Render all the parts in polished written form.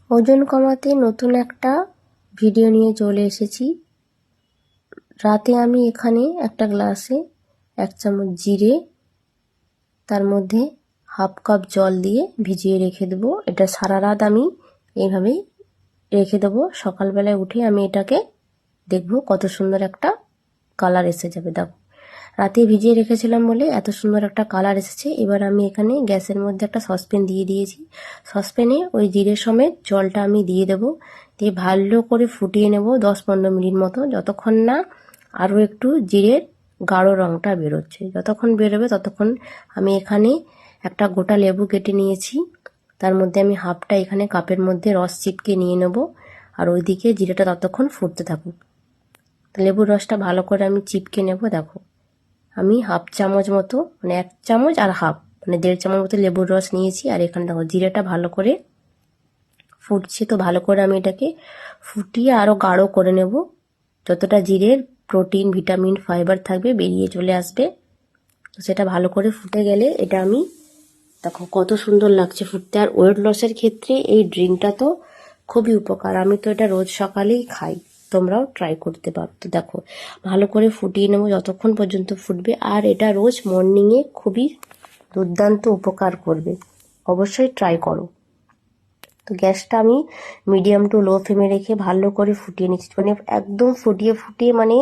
ওজন কমাতে নতুন একটা ভিডিও নিয়ে চলে এসেছি। রাতে আমি এখানে একটা গ্লাসে 1 চামচ জিরে, তার মধ্যে হাফ কাপ জল দিয়ে ভিজিয়ে রেখে দেবো। এটা সারা রাত আমি এইভাবেই রেখে দেবো। সকালবেলায় উঠে আমি এটাকে দেখবো কত সুন্দর একটা কালার এসে যাবে। দেখো, রাতে ভিজিয়ে রেখেছিলাম বলে এত সুন্দর একটা কালার এসেছে। এবার আমি এখানে গ্যাসের মধ্যে একটা সসপ্যান দিয়ে দিয়েছি। সসপ্যানে ওই জিরে সমেত জলটা আমি দিয়ে দেবো, দিয়ে ভালো করে ফুটিয়ে নেব 10-15 মিনিট মতো, যতক্ষণ না আরও একটু জিরের গাঢ় রঙটা বেরোচ্ছে। যতক্ষণ বেরোবে ততক্ষণ আমি এখানে একটা গোটা লেবু কেটে নিয়েছি, তার মধ্যে আমি হাফটা এখানে কাপের মধ্যে রস চিপকে নিয়ে নেব, আর ওইদিকে জিরেটা ততক্ষণ ফুটতে থাকুক। লেবুর রসটা ভালো করে আমি চিপকে নেব। দেখো, আমি হাফ চামচ মতো, মানে 1 চামচ আর হাফ, মানে 1.5 চামচ মতো লেবুর রস নিয়েছি। আর এখানে দেখো জিরেটা ভালো করে ফুটছে, তো ভালো করে আমি এটাকে ফুটিয়ে আরও গাঢ় করে নেব। যতটা জিরের প্রোটিন, ভিটামিন, ফাইবার থাকবে বেরিয়ে চলে আসবে। তো সেটা ভালো করে ফুটে গেলে এটা আমি, দেখো কত সুন্দর লাগছে ফুটতে। আর ওয়েট লসের ক্ষেত্রে এই ড্রিঙ্কটা তো খুবই উপকার। আমি তো এটা রোজ সকালেই খাই, তোমরাও ট্রাই করতে পারো। তো দেখো, ভালো করে ফুটিয়ে নেবো যতক্ষণ পর্যন্ত ফুটবে। আর এটা রোজ মর্নিংয়ে খুবই দুর্দান্ত উপকার করবে, অবশ্যই ট্রাই করো। তো গ্যাসটা আমি মিডিয়াম টু লো ফ্লেমে রেখে ভালো করে ফুটিয়ে নিচ্ছি, মানে একদম ফুটিয়ে ফুটিয়ে, মানে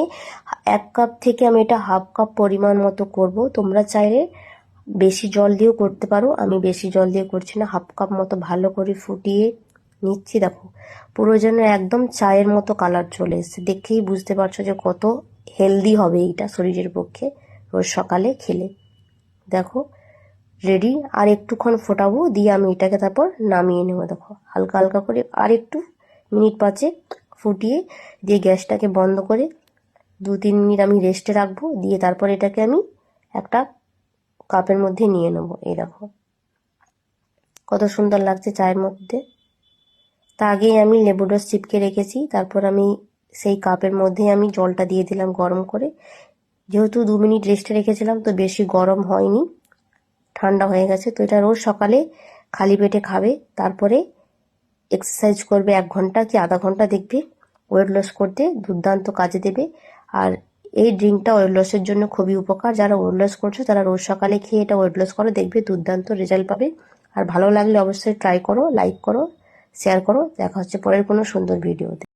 1 কাপ থেকে আমি এটা হাফ কাপ পরিমাণ মতো করব। তোমরা চাইলে বেশি জল দিয়েও করতে পারো, আমি বেশি জল দিয়ে করছি না, হাফ কাপ মতো ভালো করে ফুটিয়ে নিচ্ছি। দেখো, পুরো যেন একদম চায়ের মতো কালার চলে এসেছে। দেখেই বুঝতে পারছো যে কত হেলদি হবে এইটা শরীরের পক্ষে রোজ সকালে খেলে। দেখো রেডি। আর একটুক্ষণ ফোটাবো, দিয়ে আমি এটাকে তারপর নামিয়ে নেবো। দেখো হালকা হালকা করে আর একটু মিনিট 5 ফুটিয়ে দিয়ে গ্যাসটাকে বন্ধ করে 2-3 মিনিট আমি রেস্টে রাখবো, দিয়ে তারপর এটাকে আমি একটা কাপের মধ্যে নিয়ে নেবো। এই দেখো কত সুন্দর লাগছে চায়ের মধ্যে। তা আগেই আমি লেবু রস চিপকে রেখেছি, তারপর আমি সেই কাপের মধ্যে আমি জলটা দিয়ে দিলাম গরম করে। যেহেতু 2 মিনিট রেস্টে রেখেছিলাম তো বেশি গরম হয়নি, ঠান্ডা হয়ে গেছে। তো এটা রোজ সকালে খালি পেটে খাবে, তারপরে এক্সারসাইজ করবে 1 ঘন্টা কি আধা ঘন্টা, দেখবে ওয়েট লস করতে দুর্দান্ত কাজে দেবে। আর এই ড্রিঙ্কটা ওয়েট লসের জন্য খুবই উপকার। যারা ওয়েট লস করছো তারা রোজ সকালে খেয়ে এটা ওয়েট লস করো, দেখবে দুর্দান্ত রেজাল্ট পাবে। আর ভালো লাগলে অবশ্যই ট্রাই করো, লাইক করো, শেয়ার করো। দেখা হচ্ছে পরের কোনো সুন্দর ভিডিওতে।